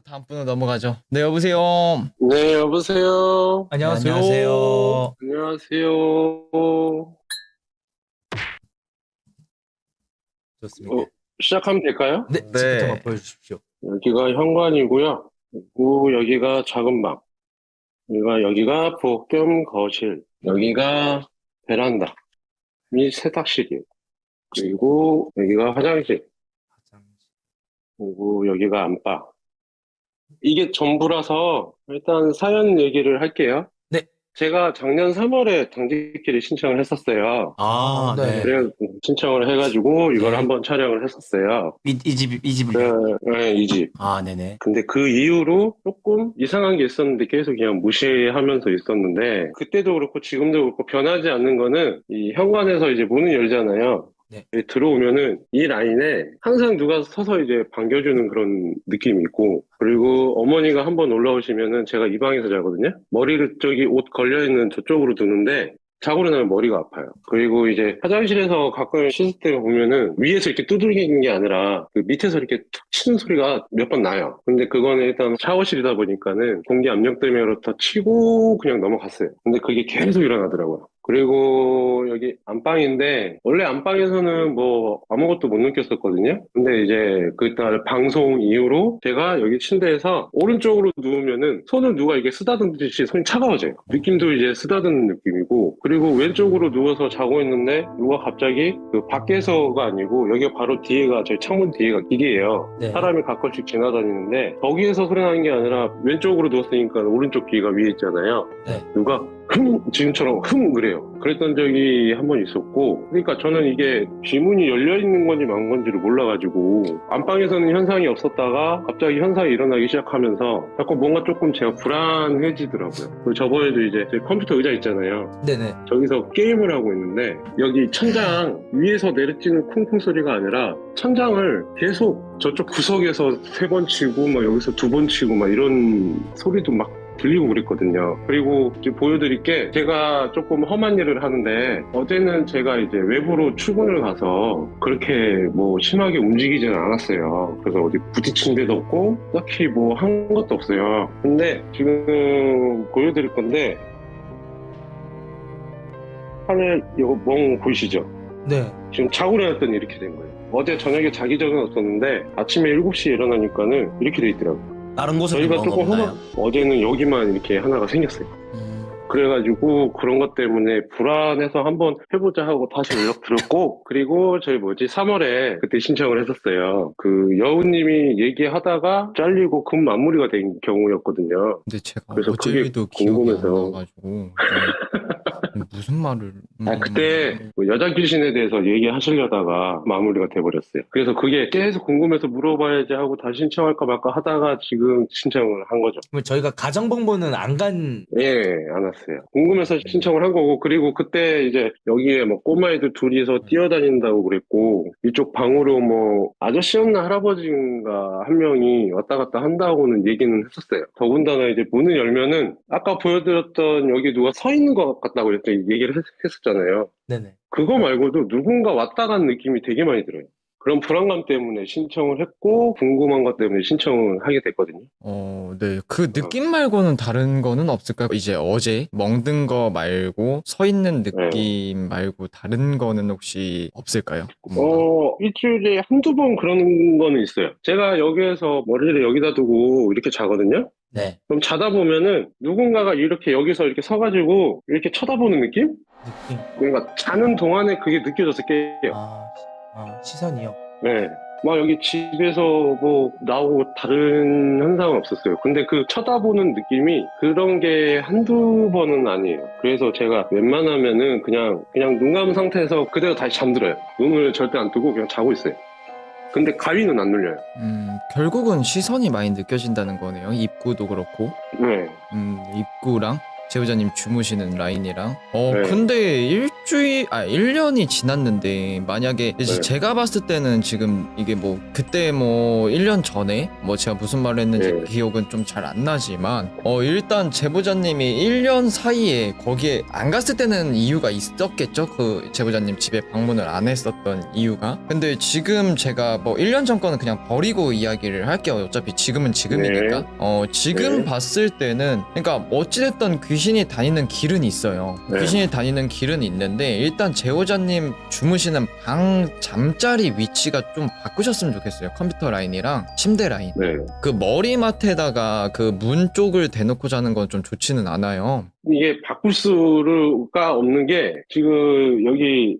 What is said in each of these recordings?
다음 분으로 넘어가죠. 네, 여보세요. 네, 여보세요. 안녕하세요. 안녕하세요. 안녕하세요. 좋습니다. 시작하면 될까요? 네, 네. 집부터 한번 보여주십시오. 여기가 현관이고요. 그리고 여기가 작은 방. 여기가 부엌 겸 거실. 여기가 베란다 및 세탁실이에요. 그리고 여기가 화장실. 그리고 여기가 안방. 이게 전부라서 일단 사연 얘기를 할게요. 네. 제가 작년 3월에 당직기를 신청을 했었어요. 네. 그래 신청을 해가지고 이걸 네. 한번 촬영을 했었어요. 이 집을요? 네, 이 집. 네네. 근데 그 이후로 조금 이상한 게 있었는데 계속 그냥 무시하면서 있었는데 그때도 그렇고 지금도 그렇고 변하지 않는 거는 이 현관에서 이제 문을 열잖아요. 네. 들어오면은 이 라인에 항상 누가 서서 이제 반겨주는 그런 느낌이 있고, 그리고 어머니가 한번 올라오시면은 제가 이 방에서 자거든요. 머리를 저기 옷 걸려있는 저쪽으로 두는데 자고 일어나면 머리가 아파요. 그리고 이제 화장실에서 가끔 씻을 때 보면은 위에서 이렇게 두들기는 게 아니라 그 밑에서 이렇게 툭 치는 소리가 몇 번 나요. 근데 그거는 일단 샤워실이다 보니까는 공기 압력 때문에 그렇다 치고 그냥 넘어갔어요. 근데 그게 계속 일어나더라고요. 그리고 여기 안방인데 원래 안방에서는 뭐 아무것도 못 느꼈었거든요. 근데 이제 그날 방송 이후로 제가 여기 침대에서 오른쪽으로 누우면은 손을 누가 이렇게 쓰다듬듯이 손이 차가워져요. 느낌도 이제 쓰다듬는 느낌이고, 그리고 왼쪽으로 누워서 자고 있는데 누가 갑자기 그 밖에서가 아니고 여기가 바로 뒤에가 저희 창문 뒤에가 길이에요. 네. 사람이 가끔씩 지나다니는데 거기에서 소리 나는 게 아니라 왼쪽으로 누웠으니까 오른쪽 귀가 위에 있잖아요. 네. 누가 지금처럼 그래요. 그랬던 적이 한 번 있었고, 그러니까 저는 이게 쥐문이 열려 있는 건지 만 건지를 몰라가지고 안방에서는 현상이 없었다가 갑자기 현상이 일어나기 시작하면서 자꾸 뭔가 조금 제가 불안해지더라고요. 그리고 저번에도 이제 저희 컴퓨터 의자 있잖아요. 네네. 저기서 게임을 하고 있는데 여기 천장 위에서 내리쬐는 쿵쿵 소리가 아니라 천장을 계속 저쪽 구석에서 3번 치고 막 여기서 2번 치고 막 이런 소리도 막 들리고 그랬거든요. 그리고 지금 보여드릴 게, 제가 조금 험한 일을 하는데 어제는 제가 이제 외부로 출근을 가서 그렇게 뭐 심하게 움직이지는 않았어요. 그래서 어디 부딪힌 데도 없고 딱히 뭐 한 것도 없어요. 근데 지금 보여드릴 건데 하늘 이거 멍 보이시죠? 네. 지금 자고 일어났더니 이렇게 된 거예요. 어제 저녁에 자기 전은 없었는데 아침에 7시에 일어나니까는 이렇게 돼 있더라고요. 다른 곳은 저희가 뭔가 조금 없나요? 어제는 여기만 이렇게 하나가 생겼어요. 그래가지고 그런 것 때문에 불안해서 한번 해보자 하고 다시 연락 드렸고, 그리고 저희 3월에 그때 신청을 했었어요. 그 여우님이 얘기하다가 잘리고 금 마무리가 된 경우였거든요. 근데 제가 그래서 어제 그게 일도 기억이 안 궁금해서. 나가지고 무슨 말을 그때 뭐 여자 귀신에 대해서 얘기하시려다가 마무리가 돼버렸어요. 그래서 그게 계속 궁금해서 물어봐야지 하고 다시 신청할까 말까 하다가 지금 신청을 한 거죠. 그럼 저희가 가정봉보는 안 간. 예, 안 왔어요. 궁금해서 신청을 한 거고, 그리고 그때 이제 여기에 뭐 꼬마애들 둘이서 뛰어다닌다고 그랬고, 이쪽 방으로 뭐 아저씨였나 할아버지인가 한 명이 왔다 갔다 한다고는 얘기는 했었어요. 더군다나 이제 문을 열면은 아까 보여드렸던 여기 누가 서 있는 것 같다고 얘기를 했었잖아요. 네네. 그거 말고도 누군가 왔다 간 느낌이 되게 많이 들어요. 그런 불안감 때문에 신청을 했고 궁금한 것 때문에 신청을 하게 됐거든요. 네. 그 느낌 말고는 다른 거는 없을까요? 이제 어제 멍든 거 말고 서 있는 느낌 말고 다른 거는 혹시 없을까요? 일주일에 한두 번 그런 거는 있어요. 제가 여기에서 머리를 여기다 두고 이렇게 자거든요. 네. 그럼 자다 보면은 누군가가 이렇게 여기서 이렇게 서가지고 이렇게 쳐다보는 느낌? 느낌. 그러니까 자는 동안에 그게 느껴져서 깨요. 시선이요. 네. 막 여기 집에서 뭐 나오고 다른 현상은 없었어요. 근데 그 쳐다보는 느낌이 그런 게 한두 번은 아니에요. 그래서 제가 웬만하면은 그냥 눈 감은 상태에서 그대로 다시 잠들어요. 눈을 절대 안 뜨고 그냥 자고 있어요. 근데 가위는 안 눌려요. 결국은 시선이 많이 느껴진다는 거네요. 입구도 그렇고. 네. 입구랑 제보자님 주무시는 라인이랑. 네. 근데 1년이 지났는데 만약에 이제 네. 제가 봤을 때는 지금 이게 뭐 그때 뭐 1년 전에 뭐 제가 무슨 말을 했는지 네. 기억은 좀 잘 안 나지만 일단 제보자님이 1년 사이에 거기에 안 갔을 때는 이유가 있었겠죠. 그 제보자님 집에 방문을 안 했었던 이유가. 근데 지금 제가 뭐 1년 전 거는 그냥 버리고 이야기를 할게요. 어차피 지금은 지금이니까. 지금 네. 봤을 때는 그러니까 어찌됐든 귀신이 다니는 길은 있어요. 네. 귀신이 다니는 길은 있는데 일단 제보자님 주무시는 방 잠자리 위치가 좀 바꾸셨으면 좋겠어요. 컴퓨터 라인이랑 침대 라인. 네. 그 머리맡에다가 그 문 쪽을 대놓고 자는 건 좀 좋지는 않아요. 이게 바꿀 수가 없는 게 지금 여기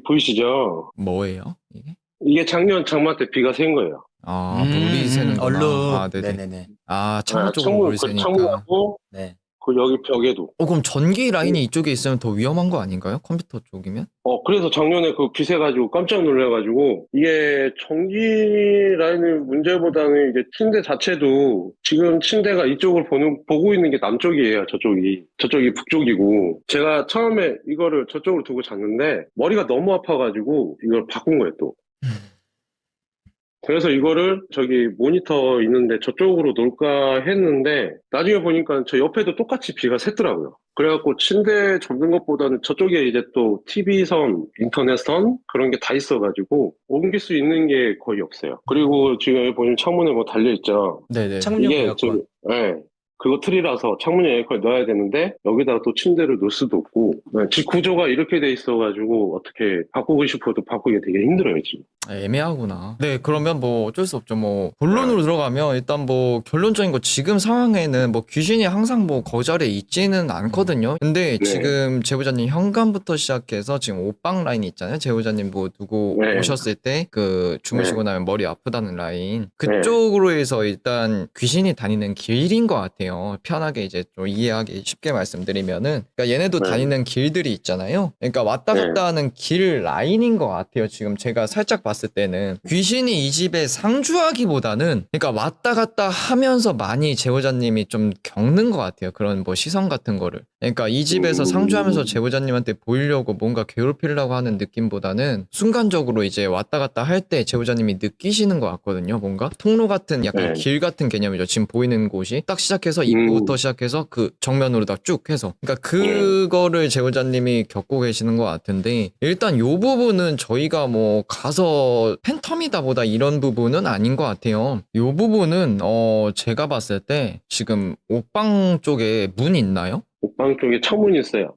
보이시죠? 뭐예요? 이게? 이게 작년 장마 때 비가 샌 거예요. 물이 새는구나. 얼룩. 네네. 네네네. 창문 쪽으로 물이 그 새니까. 창문하고 네. 그 여기 벽에도. 그럼 전기 라인이 이쪽에 있으면 더 위험한 거 아닌가요? 컴퓨터 쪽이면? 그래서 작년에 그 비 새가지고 깜짝 놀래가지고, 이게 전기 라인의 문제보다는 이제 침대 자체도 지금 침대가 이쪽을 보고 있는 게 남쪽이에요, 저쪽이. 저쪽이 북쪽이고. 제가 처음에 이거를 저쪽으로 두고 잤는데, 머리가 너무 아파가지고 이걸 바꾼 거예요, 또. 그래서 이거를 저기 모니터 있는데 저쪽으로 놓을까 했는데 나중에 보니까 저 옆에도 똑같이 비가 샜더라고요. 그래갖고 침대 접는 것보다는 저쪽에 이제 또 TV선, 인터넷선 그런 게 다 있어가지고 옮길 수 있는 게 거의 없어요. 그리고 지금 여기 보시면 창문에 뭐 달려있죠. 네네. 창문용 이게 에어컨. 네. 그거 틀이라서 창문에 에어컨 넣어야 되는데 여기다가 또 침대를 놓을 수도 없고 집 구조가 이렇게 돼 있어가지고 어떻게 바꾸고 싶어도 바꾸기 되게 힘들어요 지금. 애매하구나. 네, 그러면 뭐 어쩔 수 없죠. 뭐 본론으로 들어가면 일단 뭐 결론적인 거 지금 상황에는 뭐 귀신이 항상 뭐 거절에 있지는 않거든요. 근데 네. 지금 제보자님 현관부터 시작해서 지금 옷방 라인 있잖아요. 제보자님 뭐 누구 네. 오셨을 때 그 주무시고 나면 머리 아프다는 라인 그쪽으로 해서 일단 귀신이 다니는 길인 것 같아요. 편하게 이제 좀 이해하기 쉽게 말씀드리면은 그러니까 얘네도 네. 다니는 길들이 있잖아요. 그러니까 왔다 갔다 하는 길 라인인 것 같아요. 지금 제가 살짝 봤을 때는 귀신이 이 집에 상주하기보다는 그러니까 왔다 갔다 하면서 많이 제보자님이 좀 겪는 것 같아요. 그런 뭐 시선 같은 거를. 그러니까 이 집에서 상주하면서 제보자님한테 보이려고 뭔가 괴롭히려고 하는 느낌보다는 순간적으로 이제 왔다 갔다 할 때 제보자님이 느끼시는 것 같거든요. 뭔가 통로 같은 약간 네. 길 같은 개념이죠. 지금 보이는 곳이 딱 시작해서 입구부터 시작해서 그 정면으로 다 쭉 해서 그러니까 그거를 제보자님이 겪고 계시는 것 같은데 일단 요 부분은 저희가 뭐 가서 팬텀이다 보다 이런 부분은 아닌 것 같아요. 요 부분은 제가 봤을 때 지금 옷방 쪽에 문 있나요? 옷방 쪽에 창문이 있어요.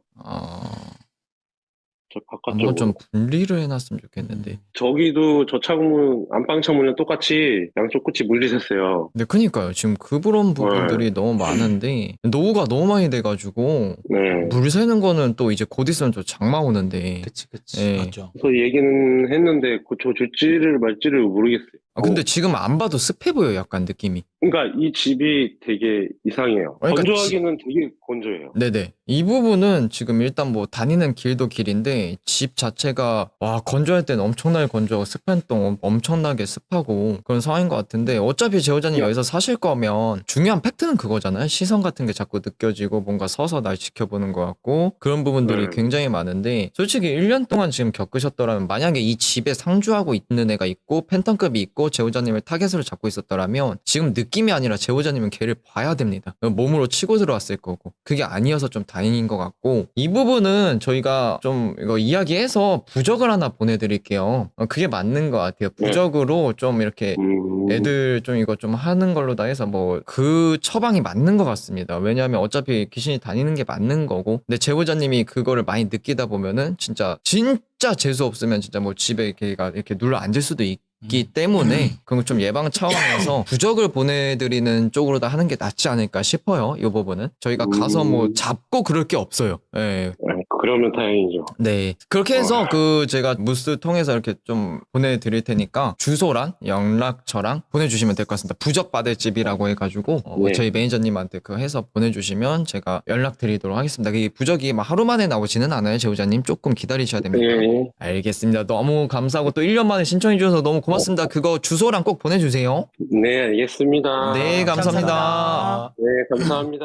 저 뭔가 바깥쪽으로. 좀 분리를 해놨으면 좋겠는데. 저기도 저 창문, 안방 창문이랑 똑같이 양쪽 끝이 물리셨어요. 근데 그니까요. 지금 그런 부분들이 너무 많은데 노후가 너무 많이 돼가지고 네. 물 새는 거는 또 이제 곧 있으면 저 장마 오는데. 그치. 예. 맞죠. 그래서 얘기는 했는데 고쳐줄지를 말지를 모르겠어요. 근데 지금 안 봐도 습해 보여요. 약간 느낌이. 그러니까 이 집이 되게 이상해요. 그러니까 건조하기는 되게 건조해요. 네네. 이 부분은 지금 일단 뭐 다니는 길도 길인데 집 자체가 와 건조할 때는 엄청나게 건조하고 습한 동 엄청나게 습하고 그런 상황인 것 같은데 어차피 제보자님 여기서 사실 거면 중요한 팩트는 그거잖아요. 시선 같은 게 자꾸 느껴지고 뭔가 서서 날 지켜보는 것 같고 그런 부분들이 굉장히 많은데 솔직히 1년 동안 지금 겪으셨더라면 만약에 이 집에 상주하고 있는 애가 있고 팬텀급이 있고 제보자님을 타겟으로 잡고 있었더라면 지금 느낌이 아니라 제보자님은 걔를 봐야 됩니다. 몸으로 치고 들어왔을 거고 그게 아니어서 좀 다행인 것 같고 이 부분은 저희가 좀 이거 이야기해서 부적을 하나 보내드릴게요. 그게 맞는 것 같아요. 부적으로 좀 이렇게 애들 좀 이거 좀 하는 걸로 다 해서 뭐 그 처방이 맞는 것 같습니다. 왜냐하면 어차피 귀신이 다니는 게 맞는 거고 근데 제보자님이 그거를 많이 느끼다 보면은 진짜 재수 없으면 진짜 뭐 집에 걔가 이렇게 눌러 앉을 수도 있기 때문에 그건 좀 예방 차원에서 부적을 보내드리는 쪽으로 다 하는 게 낫지 않을까 싶어요. 이 부분은 저희가 가서 뭐 잡고 그럴 게 없어요. 예. 그러면 다행이죠. 네. 그렇게 해서 그 제가 무스 통해서 이렇게 좀 보내드릴 테니까 주소랑 연락처랑 보내주시면 될 것 같습니다. 부적 받을 집이라고 해가지고 저희 매니저님한테 그 해서 보내주시면 제가 연락드리도록 하겠습니다. 이 부적이 막 하루 만에 나오지는 않아요. 제보자님 조금 기다리셔야 됩니다. 네. 알겠습니다. 너무 감사하고 또 1년 만에 신청해 주셔서 너무 고맙습니다. 그거 주소랑 꼭 보내주세요. 네, 알겠습니다. 네, 감사합니다. 네, 감사합니다.